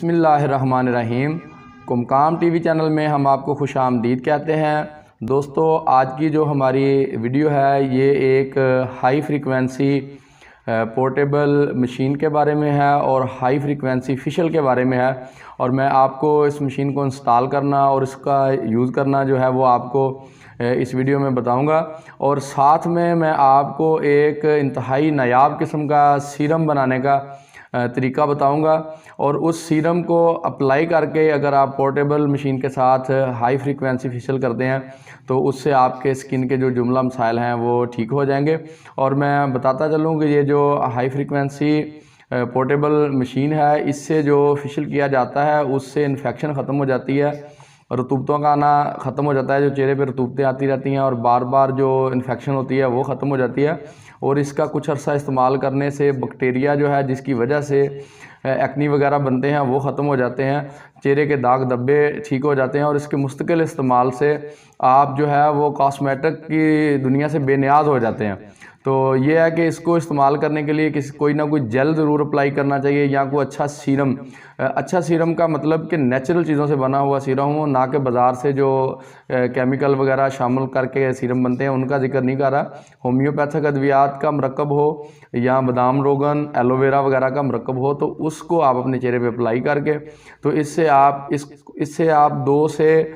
बिस्मिल्लाहिर्रहमानिर्रहीम। कुमकाम TV channel में हम आपको खुश आमदीद कहते हैं। दोस्तों, आज की जो हमारी वीडियो है ये एक हाई फ्रीक्वेंसी पोर्टेबल मशीन के बारे में है और हाई फ्रीक्वेंसी फिशल के बारे में है। और मैं आपको इस मशीन को इंस्टॉल करना और इसका यूज़ करना जो है वो आपको इस वीडियो में बताऊंगा। और साथ में मैं आपको एक इंतहाई नायाब किस्म का सीरम बनाने का तरीका बताऊंगा। और उस सीरम को अप्लाई करके अगर आप पोर्टेबल मशीन के साथ हाई फ्रीक्वेंसी फेशियल करते हैं तो उससे आपके स्किन के जो जुमला मसाइल हैं वो ठीक हो जाएंगे। और मैं बताता चलूँ कि ये जो हाई फ्रीक्वेंसी पोर्टेबल मशीन है इससे जो फेशियल किया जाता है उससे इन्फेक्शन ख़त्म हो जाती है, रतूबतों का आना ख़त्म हो जाता है। जो चेहरे पर रतूबतें आती रहती हैं और बार बार जो इन्फेक्शन होती है वो ख़त्म हो जाती है। और इसका कुछ अर्सा इस्तेमाल करने से बैक्टीरिया जो है जिसकी वजह से एक्नी वगैरह बनते हैं वो ख़त्म हो जाते हैं, चेहरे के दाग धब्बे ठीक हो जाते हैं। और इसके मुस्तकिल इस्तेमाल से आप जो है वो कॉस्मेटिक की दुनिया से बेनियाज हो जाते हैं। तो ये है कि इसको इस्तेमाल करने के लिए कोई ना कोई जेल ज़रूर अप्लाई करना चाहिए या कोई अच्छा सीरम। अच्छा सीरम का मतलब कि नेचुरल चीज़ों से बना हुआ सीरम हो, ना कि बाज़ार से जो केमिकल वगैरह शामिल करके सीरम बनते हैं उनका जिक्र नहीं कर रहा। होम्योपैथिक अद्वियात का मरकब हो या बादाम रोगन एलोवेरा वगैरह का मरकब हो तो उसको आप अपने चेहरे पे अप्लाई करके तो इससे आप 2 से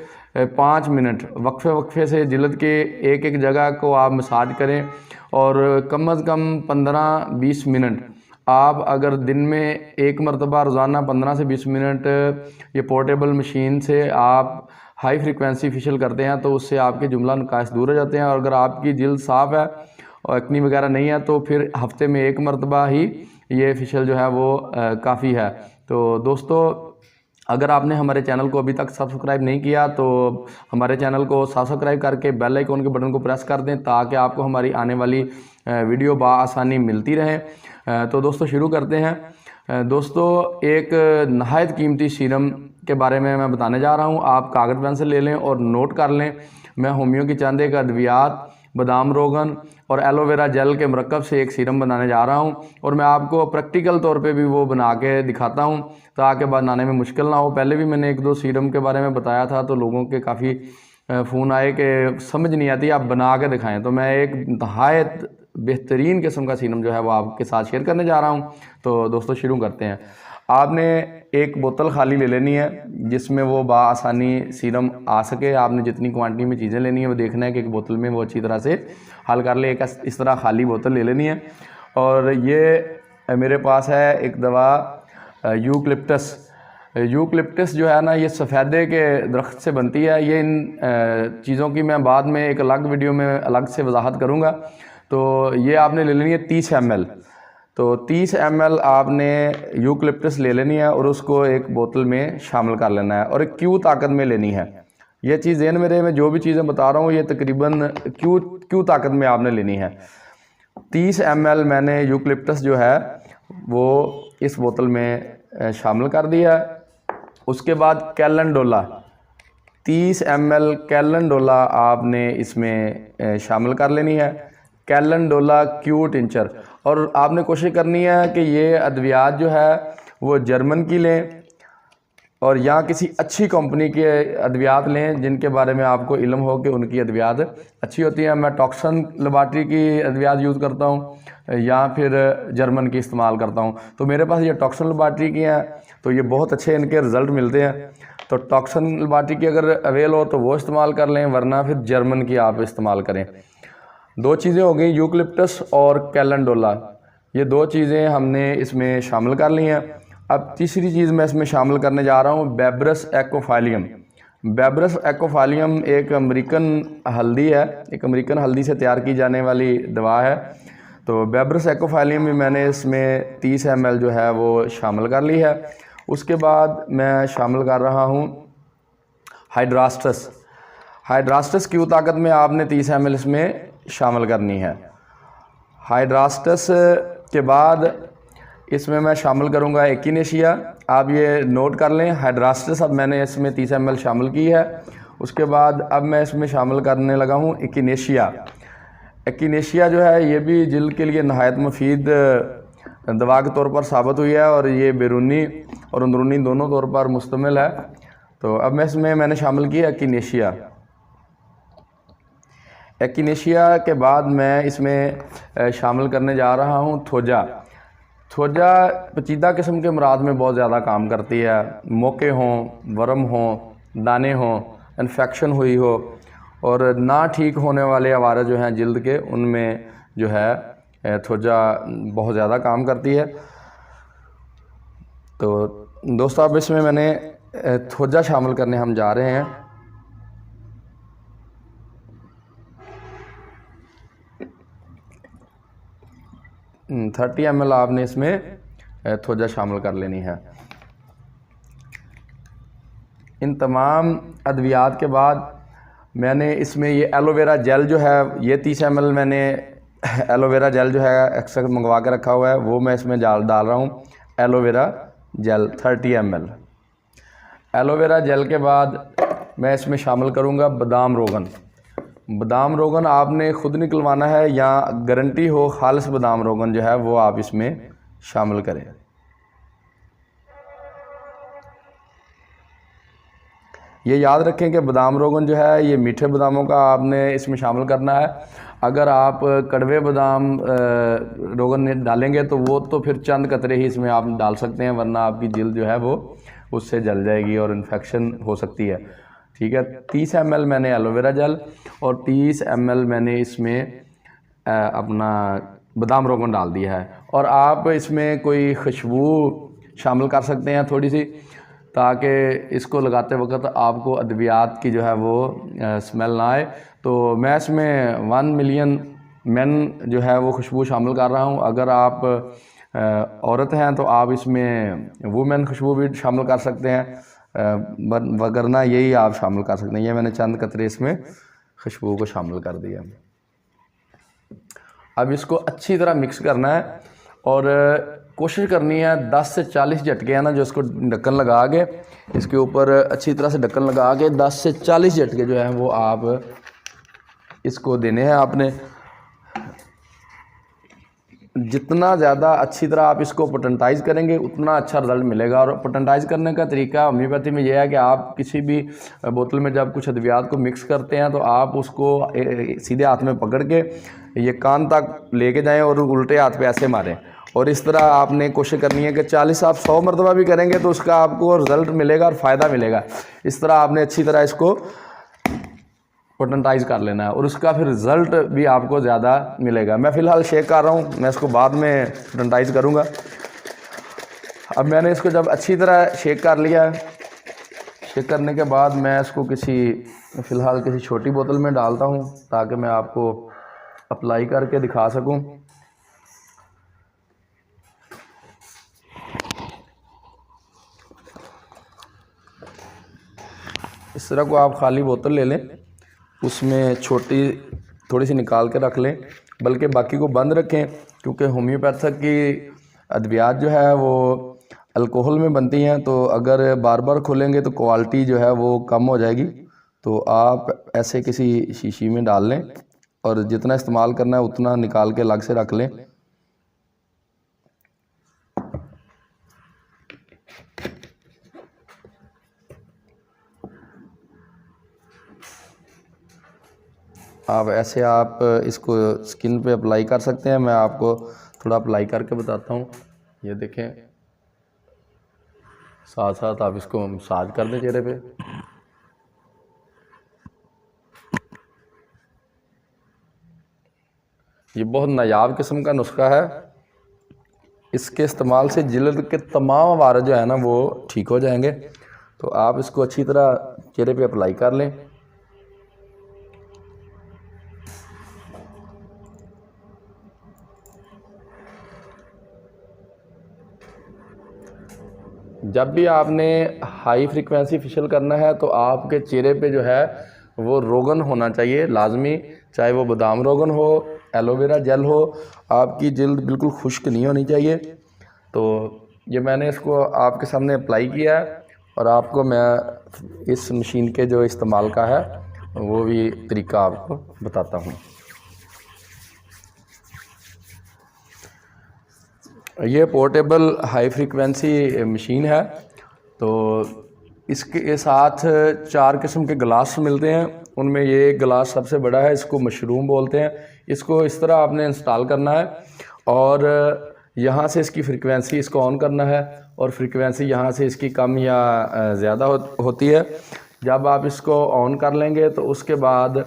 5 मिनट वक्फे से जिल्द के एक जगह को आप मसाज करें। और कम अज़ कम 15-20 मिनट आप अगर दिन में एक मरतबा रोज़ाना 15 से 20 मिनट ये पोर्टेबल मशीन से आप हाई फ्रीक्वेंसी फेशियल करते हैं तो उससे आपके जुमला नकाश दूर हो जाते हैं। और अगर आपकी जिल्द साफ़ है और एक्नी वगैरह नहीं है तो फिर हफ्ते में एक मरतबा ही ये फेशियल जो है वो काफ़ी है। तो दोस्तों, अगर आपने हमारे चैनल को अभी तक सब्सक्राइब नहीं किया तो हमारे चैनल को सब्सक्राइब करके बेल आइकन के बटन को प्रेस कर दें ताकि आपको हमारी आने वाली वीडियो बआसानी मिलती रहे। तो दोस्तों शुरू करते हैं। दोस्तों, एक नहायत कीमती सीरम के बारे में मैं बताने जा रहा हूं। आप कागज़ पेंसिल ले लें और नोट कर लें। मैं होम्यो की चंद एक अद्वियात, बादाम रोगन और एलोवेरा जेल के मरकब से एक सीरम बनाने जा रहा हूं। और मैं आपको प्रैक्टिकल तौर पे भी वो बना के दिखाता हूं ताकि बनाने में मुश्किल ना हो। पहले भी मैंने 1-2 सीरम के बारे में बताया था तो लोगों के काफ़ी फ़ोन आए कि समझ नहीं आती, आप बना के दिखाएं। तो मैं एक नहायत बेहतरीन किस्म का सीरम जो है वो आपके साथ शेयर करने जा रहा हूँ। तो दोस्तों शुरू करते हैं। आपने एक बोतल खाली ले लेनी है जिसमें वो बाआसानी सीरम आ सके। आपने जितनी क्वांटिटी में चीज़ें लेनी है वो देखना है कि एक बोतल में वो अच्छी तरह से हल कर ले। एक इस तरह खाली बोतल ले लेनी है। और ये मेरे पास है एक दवा यूकलिप्टस जो है ना, ये सफ़ेदे के दरख्त से बनती है। ये इन चीज़ों की मैं बाद में एक अलग वीडियो में अलग से वजाहत करूँगा। तो ये आपने ले लेनी है 30 ml। तो 30 ml आपने यूकलिप्टस ले लेनी है और उसको एक बोतल में शामिल कर लेना है और एक क्यू ताकत में लेनी है। ये चीज़ ज़हन मेरे में जो भी चीज़ें बता रहा हूँ ये तकरीबन क्यू ताकत में आपने लेनी है। 30 ml मैंने यूकलिप्टस जो है वो इस बोतल में शामिल कर दिया। उसके बाद कैलेंडोला 30 ml कैलेंडोला आपने इसमें शामिल कर लेनी है। Calendula Q tincture. और आपने कोशिश करनी है कि ये अद्वियात जो है वो जर्मन की लें और या किसी अच्छी कंपनी के अद्वियात लें जिनके बारे में आपको इल्म हो कि उनकी अद्वियात अच्छी होती हैं। मैं टॉक्सन लेबॉरेटरी की अद्वियात यूज़ करता हूँ या फिर जर्मन की इस्तेमाल करता हूँ। तो मेरे पास ये टॉक्सन लेबॉरेटरी की हैं तो ये बहुत अच्छे इनके रिज़ल्ट मिलते हैं। तो टॉक्सन लेबॉरेटरी की अगर अवेल हो तो वो इस्तेमाल कर लें, वरना फिर जर्मन की आप इस्तेमाल करें। 2 चीज़ें हो गई, यूकलिप्टस और कैलेंडोला। ये 2 चीज़ें हमने इसमें शामिल कर ली हैं। अब तीसरी चीज़ मैं इसमें शामिल करने जा रहा हूँ बेबरस एक्वाफालियम। बेबरस एक्वाफालियम एक अमेरिकन हल्दी है, एक अमेरिकन हल्दी से तैयार की जाने वाली दवा है। तो बेबरस एक्वाफालियम भी मैंने इसमें 30 ml जो है वो शामिल कर ली है। उसके बाद मैं शामिल कर रहा हूँ हाइड्रास्टस क्यू ताकत में आपने 30 ml इसमें शामिल करनी है। हाइड्रास्टस के बाद इसमें मैं शामिल करूंगा एकिनेशिया। आप ये नोट कर लें। हाइड्रास्टस अब मैंने इसमें 30 ml शामिल की है। उसके बाद अब मैं इसमें शामिल करने लगा हूँ एकिनेशिया जो है ये भी जिल्द के लिए नहायत मुफीद दवा के तौर पर साबित हुई है और ये बैरूनी और अंदरूनी दोनों तौर पर मुश्तमिल है। तो अब मैंने शामिल किया एकिनेशिया। एकिनेशिया के बाद मैं इसमें शामिल करने जा रहा हूँ थोजा। थोजा पेचीदा किस्म के अमराज में बहुत ज़्यादा काम करती है। मोके हों, वर्म हों, दाने हों, इन्फेक्शन हुई हो और ना ठीक होने वाले आवारा जो हैं जिल्द के, उनमें जो है थोजा बहुत ज़्यादा काम करती है। तो दोस्तों अब इसमें मैंने थोजा शामिल करने हम जा रहे हैं। 30 ml आपने इसमें थोजा शामिल कर लेनी है। इन तमाम अद्वियात के बाद मैंने इसमें ये एलोवेरा जेल जो है, ये 30 ml मैंने एलोवेरा जेल जो है एक्स्ट्रा मंगवा के रखा हुआ है, वो मैं इसमें डाल रहा हूँ। Aloe vera gel 30 ml। Aloe vera gel के बाद मैं इसमें शामिल करूँगा बादाम रोगन। बादाम रोगन आपने ख़ुद निकलवाना है या गारंटी हो खालिस बादाम रोगन जो है वो आप इसमें शामिल करें। ये याद रखें कि बादाम रोगन जो है ये मीठे बादामों का आपने इसमें शामिल करना है। अगर आप कड़वे बादाम रोगन डालेंगे तो वो तो फिर चंद कतरे ही इसमें आप डाल सकते हैं, वरना आपकी जिल्द जो है वो उससे जल जाएगी और इन्फेक्शन हो सकती है। ठीक है, 30 ml मैंने एलोवेरा जेल और 30 ml मैंने इसमें अपना बादाम रोगन डाल दिया है। और आप इसमें कोई खुशबू शामिल कर सकते हैं थोड़ी सी, ताकि इसको लगाते वक्त आपको अद्वियात की जो है वो स्मेल ना आए। तो मैं इसमें 1 मिलियन मैन जो है वो खुशबू शामिल कर रहा हूँ। अगर आप औरत हैं तो आप इसमें वुमेन खुशबू भी शामिल कर सकते हैं, वगरना यही आप शामिल कर सकते हैं। ये मैंने चंद कतरे इसमें खुशबू को शामिल कर दिया। अब इसको अच्छी तरह मिक्स करना है और कोशिश करनी है 10 से 40 झटके हैं ना, जो इसको ढक्कन लगा के इसके ऊपर अच्छी तरह से ढक्कन लगा के 10 से 40 झटके जो हैं वो आप इसको देने हैं आपने। जितना ज़्यादा अच्छी तरह आप इसको पोटेंटाइज़ करेंगे उतना अच्छा रिज़ल्ट मिलेगा। और पोटेंटाइज़ करने का तरीका होम्योपैथी में यह है कि आप किसी भी बोतल में जब कुछ अद्वियात को मिक्स करते हैं तो आप उसको सीधे हाथ में पकड़ के ये कान तक लेके जाएं और उल्टे हाथ पे ऐसे मारें। और इस तरह आपने कोशिश करनी है कि 40 आप 100 मरतबा भी करेंगे तो उसका आपको रिज़ल्ट मिलेगा और फ़ायदा मिलेगा। इस तरह आपने अच्छी तरह इसको पोटेंटाइज़ कर लेना है और उसका फिर रिज़ल्ट भी आपको ज़्यादा मिलेगा। मैं फ़िलहाल शेक कर रहा हूँ, मैं इसको बाद में पोटेंटाइज़ करूँगा। अब मैंने इसको जब अच्छी तरह शेक कर लिया है, शेक करने के बाद मैं इसको फ़िलहाल किसी छोटी बोतल में डालता हूँ ताकि मैं आपको अप्लाई करके दिखा सकूँ। इस तरह को आप खाली बोतल ले लें, उसमें छोटी थोड़ी सी निकाल के रख लें, बल्कि बाकी को बंद रखें, क्योंकि होम्योपैथिक की अद्वियात जो है वो अल्कोहल में बनती हैं। तो अगर बार बार खोलेंगे तो क्वालिटी जो है वो कम हो जाएगी। तो आप ऐसे किसी शीशी में डाल लें और जितना इस्तेमाल करना है उतना निकाल के अलग से रख लें। आप ऐसे आप इसको स्किन पे अप्लाई कर सकते हैं। मैं आपको थोड़ा अप्लाई करके बताता हूँ। ये देखें, साथ साथ आप इसको मसाज कर दें चेहरे पे। ये बहुत नायाब किस्म का नुस्खा है। इसके इस्तेमाल से जिल्द के तमाम अवारज जो है ना वो ठीक हो जाएंगे। तो आप इसको अच्छी तरह चेहरे पे अप्लाई कर लें। जब भी आपने हाई फ्रीक्वेंसी फेशियल करना है तो आपके चेहरे पे जो है वो रोगन होना चाहिए लाजमी, चाहे वो बादाम रोगन हो, एलोवेरा जेल हो। आपकी जिल्द बिल्कुल खुश्क नहीं होनी चाहिए। तो ये मैंने इसको आपके सामने अप्लाई किया है और आपको मैं इस मशीन के जो इस्तेमाल का है वो भी तरीका आपको बताता हूँ। ये पोर्टेबल हाई फ्रीक्वेंसी मशीन है। तो इसके साथ 4 किस्म के गिलास मिलते हैं। उनमें ये एक गिलास सबसे बड़ा है, इसको मशरूम बोलते हैं। इसको इस तरह आपने इंस्टॉल करना है और यहाँ से इसकी फ्रीक्वेंसी इसको ऑन करना है और फ्रीक्वेंसी यहाँ से इसकी कम या ज़्यादा होती है। जब आप इसको ऑन कर लेंगे तो उसके बाद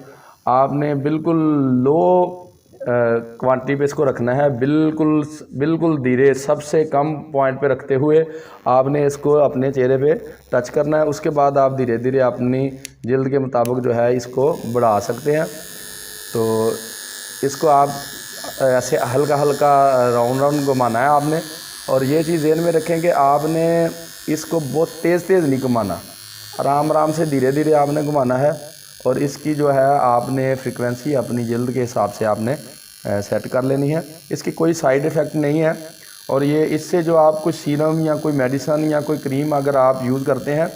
आपने बिल्कुल लो क्वांटिटी पे इसको रखना है, बिल्कुल धीरे, सबसे कम पॉइंट पे रखते हुए आपने इसको अपने चेहरे पे टच करना है। उसके बाद आप धीरे धीरे अपनी जल्द के मुताबिक जो है इसको बढ़ा सकते हैं। तो इसको आप ऐसे हल्का हल्का राउंड घुमाना है आपने। और ये चीज़ ध्यान में रखें कि आपने इसको बहुत तेज़ नहीं घुमाना, आराम से धीरे धीरे आपने घुमाना है। और इसकी जो है आपने फ्रीक्वेंसी अपनी जल्द के हिसाब से आपने सेट कर लेनी है। इसकी कोई साइड इफ़ेक्ट नहीं है। और ये इससे जो आप कोई सीरम या कोई मेडिसन या कोई क्रीम अगर आप यूज़ करते हैं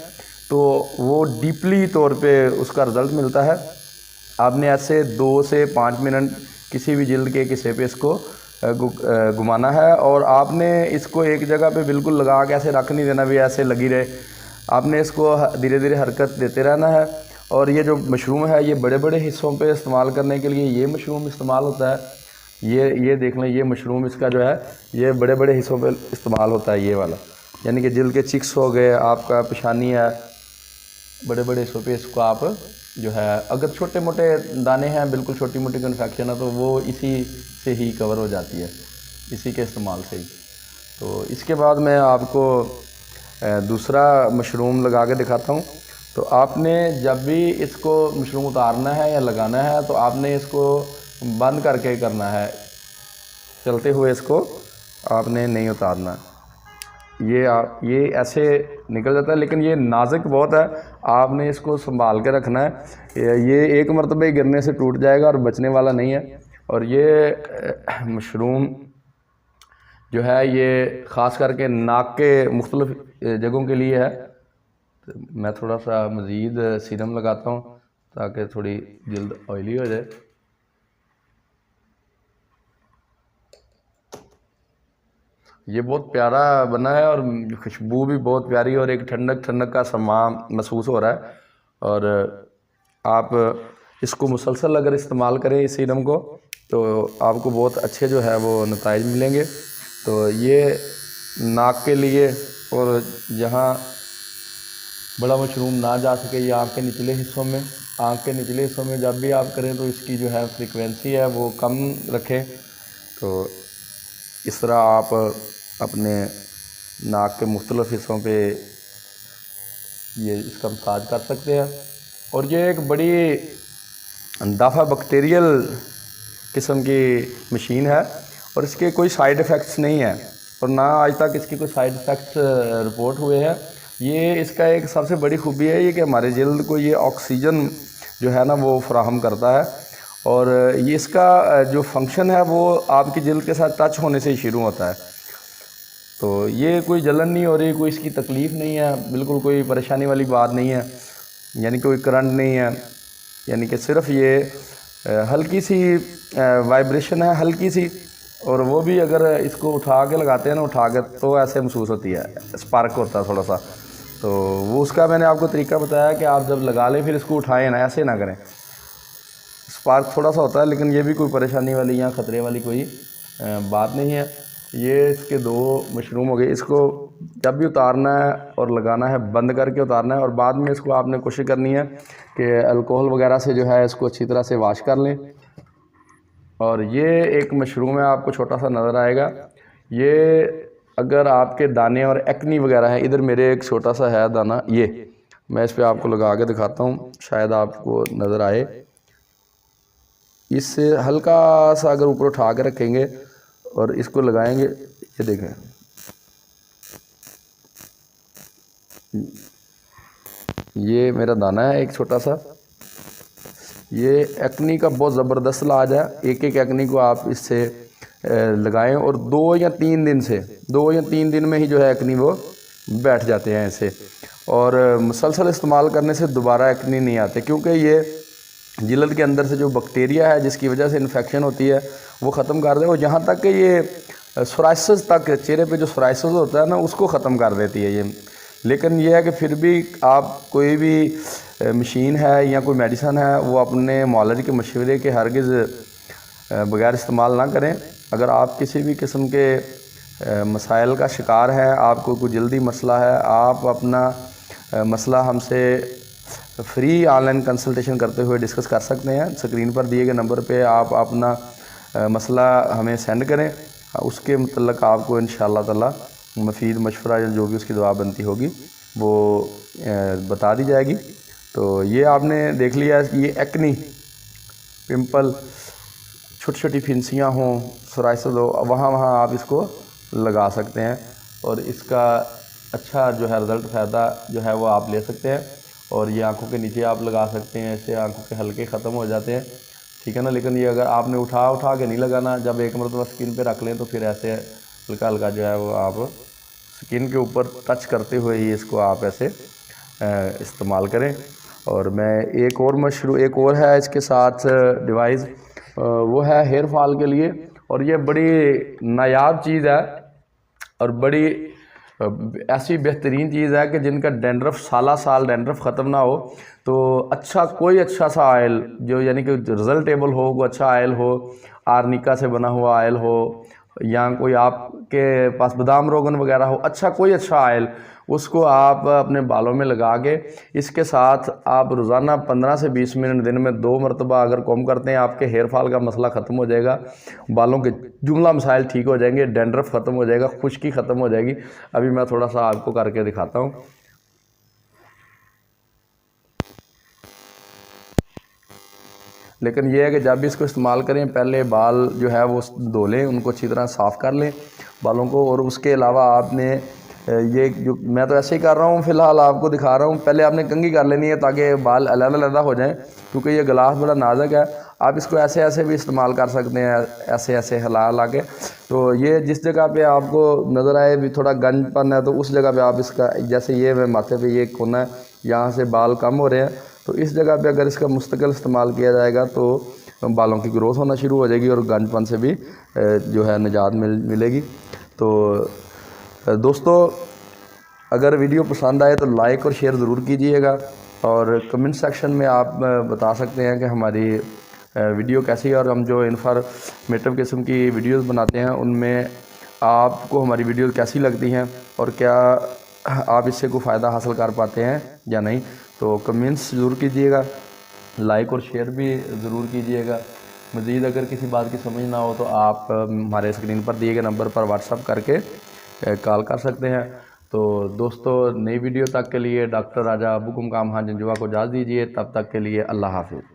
तो वो डीपली तौर पे उसका रिज़ल्ट मिलता है। आपने ऐसे 2 से 5 मिनट किसी भी जल्द के हिस्से पे इसको घुमाना है और आपने इसको एक जगह पे बिल्कुल लगा के ऐसे रख नहीं देना भी ऐसे लगी रहे। आपने इसको धीरे धीरे हरकत देते रहना है। और ये जो मशरूम है ये बड़े बड़े हिस्सों पे इस्तेमाल करने के लिए ये मशरूम इस्तेमाल होता है। ये देख लें, ये मशरूम इसका जो है ये बड़े बड़े हिस्सों पे इस्तेमाल होता है, ये वाला। यानी कि जिल्द के चिक्स हो गए, आपका पेशानी है, बड़े बड़े हिस्सों पे इसको आप जो है, अगर छोटे मोटे दाने हैं, बिल्कुल छोटी मोटी इन्फेक्शन है तो वो इसी से ही कवर हो जाती है, इसी के इस्तेमाल से ही। तो इसके बाद मैं आपको दूसरा मशरूम लगा के दिखाता हूँ। तो आपने जब भी इसको मशरूम उतारना है या लगाना है तो आपने इसको बंद करके करना है, चलते हुए इसको आपने नहीं उतारना। ये ऐसे निकल जाता है, लेकिन ये नाजुक बहुत है, आपने इसको संभाल के रखना है। ये एक मरतबे गिरने से टूट जाएगा और बचने वाला नहीं है। और ये मशरूम जो है ये ख़ास करके नाक के मुख्तलिफ जगहों के लिए है। तो मैं थोड़ा सा मज़ीद सीरम लगाता हूँ ताकि थोड़ी जल्द ऑयली हो जाए। ये बहुत प्यारा बना है और खुशबू भी बहुत प्यारी और एक ठंडक का समा महसूस हो रहा है। और आप इसको मुसलसल अगर इस्तेमाल करें इस सीरम को तो आपको बहुत अच्छे जो है वो नताइज मिलेंगे। तो ये नाक के लिए, और जहाँ बड़ा मशरूम ना जा सके ये आँख के निचले हिस्सों में जब भी आप करें तो इसकी जो है फ्रीक्वेंसी है वो कम रखें। तो इस तरह आप अपने नाक के मुख्तलिफ हिस्सों पे ये इसका मसाज कर सकते हैं। और ये एक बड़ी दफ़ा बैक्टीरियल किस्म की मशीन है और इसके कोई साइड इफ़ेक्ट्स नहीं है और ना आज तक इसकी कोई साइड इफ़ेक्ट्स रिपोर्ट हुए हैं। ये इसका एक सबसे बड़ी खूबी है ये कि हमारे जल्द को ये ऑक्सीजन जो है ना वो फराहम करता है। और ये इसका जो फंक्शन है वो आपकी जल्द के साथ टच होने से ही शुरू होता है। तो ये कोई जलन नहीं हो रही, कोई इसकी तकलीफ़ नहीं है, बिल्कुल कोई परेशानी वाली बात नहीं है, यानी कोई करंट नहीं है, यानी कि सिर्फ ये हल्की सी वाइब्रेशन है, हल्की सी। और वो भी अगर इसको उठा के लगाते हैं ना, उठा के, तो ऐसे महसूस होती है, स्पार्क होता है थोड़ा सा। तो वो उसका मैंने आपको तरीका बताया कि आप जब लगा लें फिर इसको उठाएं ना, ऐसे ना करें, स्पार्क थोड़ा सा होता है, लेकिन ये भी कोई परेशानी वाली या ख़तरे वाली कोई बात नहीं है। ये इसके 2 मशरूम हो गए। इसको जब भी उतारना है और लगाना है बंद करके उतारना है और बाद में इसको आपने कोशिश करनी है कि अल्कोहल वगैरह से जो है इसको अच्छी तरह से वाश कर लें। और ये एक मशरूम है, आपको छोटा सा नज़र आएगा। ये अगर आपके दाने और एक्नी वगैरह है, इधर मेरे एक छोटा सा है दाना, ये मैं इस पर आपको लगा के दिखाता हूँ, शायद आपको नज़र आए। इससे हल्का सा अगर ऊपर उठा के रखेंगे और इसको लगाएंगे, ये देखें, ये मेरा दाना है एक छोटा सा। ये एक्नी का बहुत ज़बरदस्त इलाज है। एक एक्नी को आप इससे लगाएं और 2 या 3 दिन में ही जो है एक्नी वो बैठ जाते हैं ऐसे। और मुसलसल इस्तेमाल करने से दोबारा एक्नी नहीं आते, क्योंकि ये जिल्द के अंदर से जो बैक्टीरिया है जिसकी वजह से इन्फेक्शन होती है वो ख़त्म कर दे। और यहाँ तक कि ये सोराइसिस तक, चेहरे पे जो सोराइसिस होता है ना उसको ख़त्म कर देती है ये। लेकिन यह है कि फिर भी आप कोई भी मशीन है या कोई मेडिसन है वो अपने मौलवी के मशवरे के हरगिज़ बग़ैर इस्तेमाल ना करें। अगर आप किसी भी किस्म के मसाइल का शिकार है, आपको कोई जल्दी मसला है, आप अपना मसला हमसे फ्री ऑनलाइन कंसल्टेशन करते हुए डिस्कस कर सकते हैं। स्क्रीन पर दिए गए नंबर पे आप अपना मसला हमें सेंड करें, उसके मतलब आपको इंशाअल्लाह ताला मुफीद मशवरा या जो भी उसकी दुआ बनती होगी वो बता दी जाएगी। तो ये आपने देख लिया, ये एक्नी, पिंपल, छोटी छोटी फिंसियाँ हों, सोराइसिस हो, वहाँ आप इसको लगा सकते हैं और इसका अच्छा जो है रिज़ल्ट, फ़ायदा जो है वो आप ले सकते हैं। और ये आंखों के नीचे आप लगा सकते हैं, इससे आंखों के हल्के ख़त्म हो जाते हैं, ठीक है ना। लेकिन ये अगर आपने उठा के नहीं लगाना, जब एक मरतबा स्किन पे रख लें तो फिर ऐसे हल्का हल्का जो है वो आप स्किन के ऊपर टच करते हुए ही इसको आप ऐसे इस्तेमाल करें। और मैं एक और है इसके साथ डिवाइस, वो है हेयर फॉल के लिए, और ये बड़ी नायाब चीज़ है और बड़ी ऐसी बेहतरीन चीज़ है कि जिनका डेंड्रफ साल डेंड्रफ ख़त्म ना हो तो कोई अच्छा सा आयल जो यानी कि रिजल्टेबल हो, कोई अच्छा आयल हो, आर्निका से बना हुआ आयल हो या कोई आपके पास बादाम रोगन वगैरह हो, कोई अच्छा आयल, उसको आप अपने बालों में लगा के इसके साथ आप रोज़ाना 15 से 20 मिनट दिन में 2 मरतबा अगर कॉम करते हैं, आपके हेयर फॉल का मसला ख़त्म हो जाएगा, बालों के जुमला मसाइल ठीक हो जाएंगे, डेंड्रफ ख़त्म हो जाएगा, खुश्की ख़त्म हो जाएगी। अभी मैं थोड़ा सा आपको करके दिखाता हूँ। लेकिन यह है कि जब भी इसको इस्तेमाल करें पहले बाल जो है वो धो लें, उनको अच्छी तरह साफ़ कर लें बालों को। और उसके अलावा आपने ये जो मैं तो ऐसे ही कर रहा हूँ, फ़िलहाल आपको दिखा रहा हूँ, पहले आपने कंघी कर लेनी है ताकि बाल अलग-अलग हो जाएं, क्योंकि ये गिलास बड़ा नाजुक है। आप इसको ऐसे भी इस्तेमाल कर सकते हैं, ऐसे हिला के। तो ये जिस जगह पे आपको नज़र आए भी थोड़ा गंजपन है तो उस जगह पे आप इसका, जैसे ये मैं माथे पे ये कोना है, यहाँ से बाल कम हो रहे हैं, तो इस जगह पे अगर इसका मुस्तकिल इस्तेमाल किया जाएगा तो बालों की ग्रोथ होना शुरू हो जाएगी और गंजपन से भी जो है निजात मिलेगी। तो दोस्तों, अगर वीडियो पसंद आए तो लाइक और शेयर ज़रूर कीजिएगा और कमेंट सेक्शन में आप बता सकते हैं कि हमारी वीडियो कैसी है, और हम जो इन्फॉर्मेटिव किस्म की वीडियोस बनाते हैं उनमें आपको हमारी वीडियो कैसी लगती हैं और क्या आप इससे कोई फ़ायदा हासिल कर पाते हैं या नहीं। तो कमेंट्स ज़रूर कीजिएगा, लाइक और शेयर भी ज़रूर कीजिएगा। मज़ीद अगर किसी बात की समझ ना हो तो आप हमारे स्क्रीन पर दिए गए नंबर पर व्हाट्सअप करके कॉल कर सकते हैं। तो दोस्तों, नई वीडियो तक के लिए डॉक्टर राजा अबू कुमकाम खान जंजुआ को इजाज़त दीजिए। तब तक के लिए अल्लाह हाफ़िज़।